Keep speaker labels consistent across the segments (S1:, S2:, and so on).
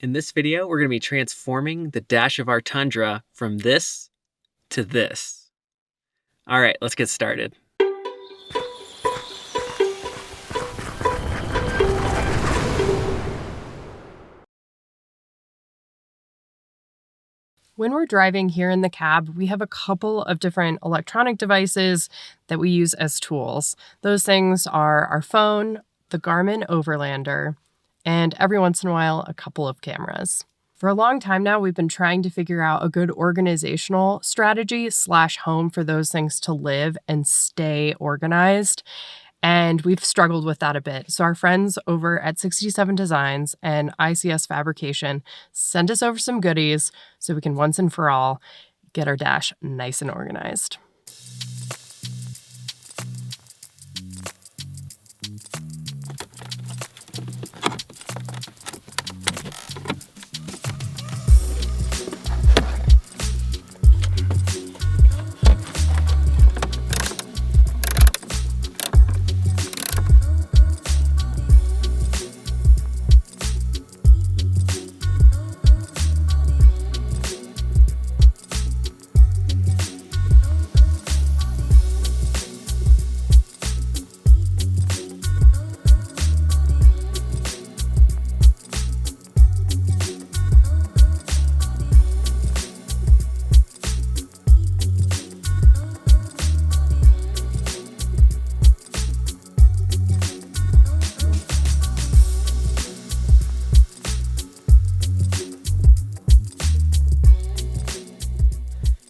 S1: In this video, we're going to be transforming the dash of our Tundra from this to this. All right, let's get started.
S2: When we're driving here in the cab, we have a couple of different electronic devices that we use as tools. Those things are our phone, the Garmin Overlander, and every once in a while, a couple of cameras. For a long time now, we've been trying to figure out a good organizational strategy / home for those things to live and stay organized. And we've struggled with that a bit. So our friends over at 67 Designs and ICS Fabrication sent us over some goodies so we can once and for all get our dash nice and organized.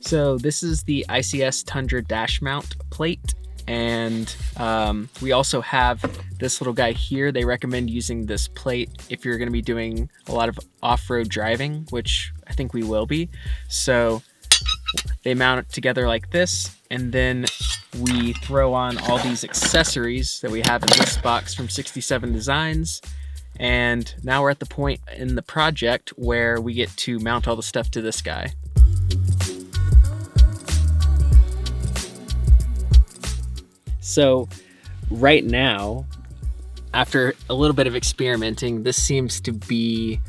S1: So this is the ICS Tundra dash mount plate, and we also have this little guy here. They recommend using this plate if you're going to be doing a lot of off-road driving, which I think we will be. So they mount it together like this, and then we throw on all these accessories that we have in this box from 67 Designs. And now we're at the point in the project where we get to mount all the stuff to this guy. So right now, after a little bit of experimenting, this seems to be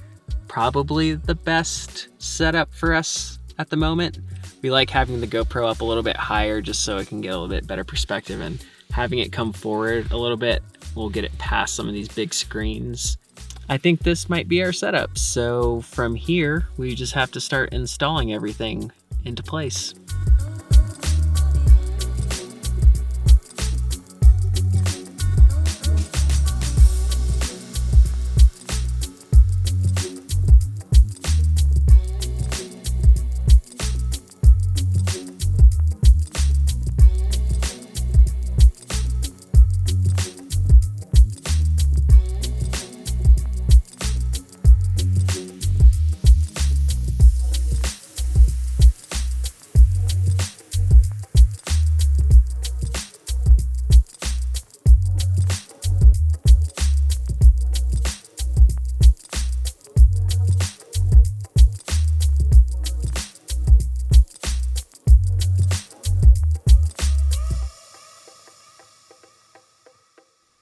S1: probably the best setup for us at the moment. We like having the GoPro up a little bit higher just so it can get a little bit better perspective, and having it come forward a little bit will get it past some of these big screens. I think this might be our setup. So from here, we just have to start installing everything into place.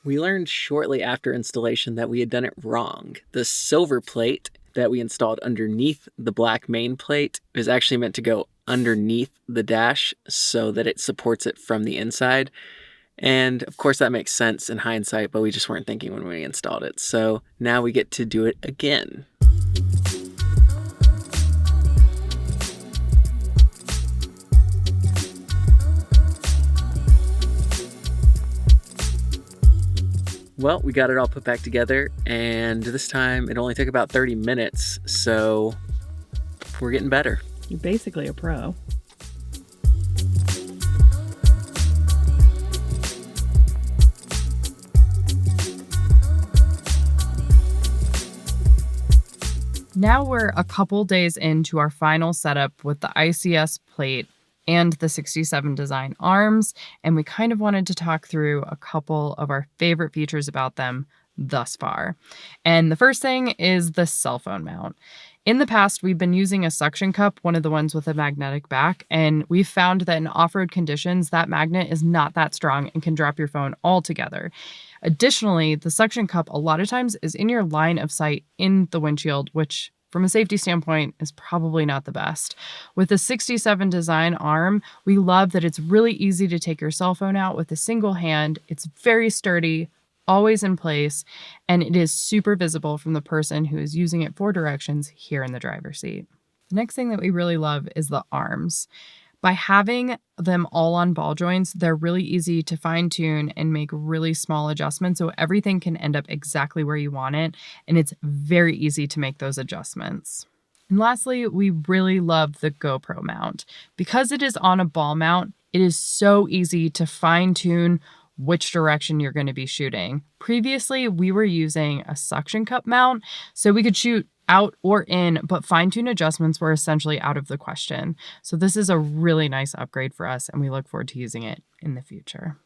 S1: We learned shortly after installation that we had done it wrong. The silver plate that we installed underneath the black main plate is actually meant to go underneath the dash so that it supports it from the inside. And of course that makes sense in hindsight, but we just weren't thinking when we installed it. So now we get to do it again. Well, we got it all put back together, and this time it only took about 30 minutes, so we're getting better.
S2: You're basically a pro. Now we're a couple days into our final setup with the ICS plate and the 67 Design arms, and we kind of wanted to talk through a couple of our favorite features about them thus far. And the first thing is the cell phone mount. In the past, we've been using a suction cup, one of the ones with a magnetic back, and we've found that in off-road conditions, that magnet is not that strong and can drop your phone altogether. Additionally, the suction cup a lot of times is in your line of sight in the windshield, which from a safety standpoint is probably not the best. With the 67 design arm, we love that it's really easy to take your cell phone out with a single hand. It's very sturdy, always in place, and it is super visible from the person who is using it for directions here in the driver's seat. The next thing that we really love is the arms. By having them all on ball joints, they're really easy to fine tune and make really small adjustments so everything can end up exactly where you want it, and it's very easy to make those adjustments. And lastly, we really love the GoPro mount. Because it is on a ball mount, it is so easy to fine tune which direction you're going to be shooting. Previously, we were using a suction cup mount, so we could shoot out or in, but fine-tune adjustments were essentially out of the question. So this is a really nice upgrade for us, and we look forward to using it in the future.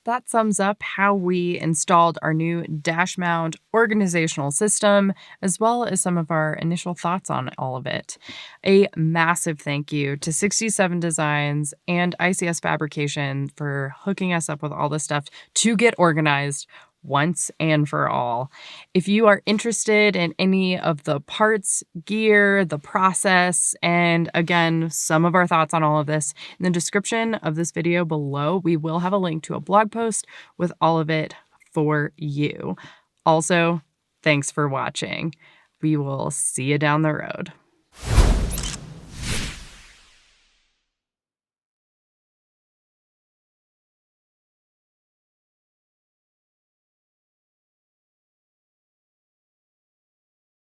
S2: That sums up how we installed our new dash mount organizational system, as well as some of our initial thoughts on all of it. A massive thank you to 67 Designs and ICS Fabrication for hooking us up with all this stuff to get organized once and for all. If you are interested in any of the parts, gear, the process, and again, some of our thoughts on all of this, in the description of this video below, we will have a link to a blog post with all of it for you. Also, thanks for watching. We will see you down the road.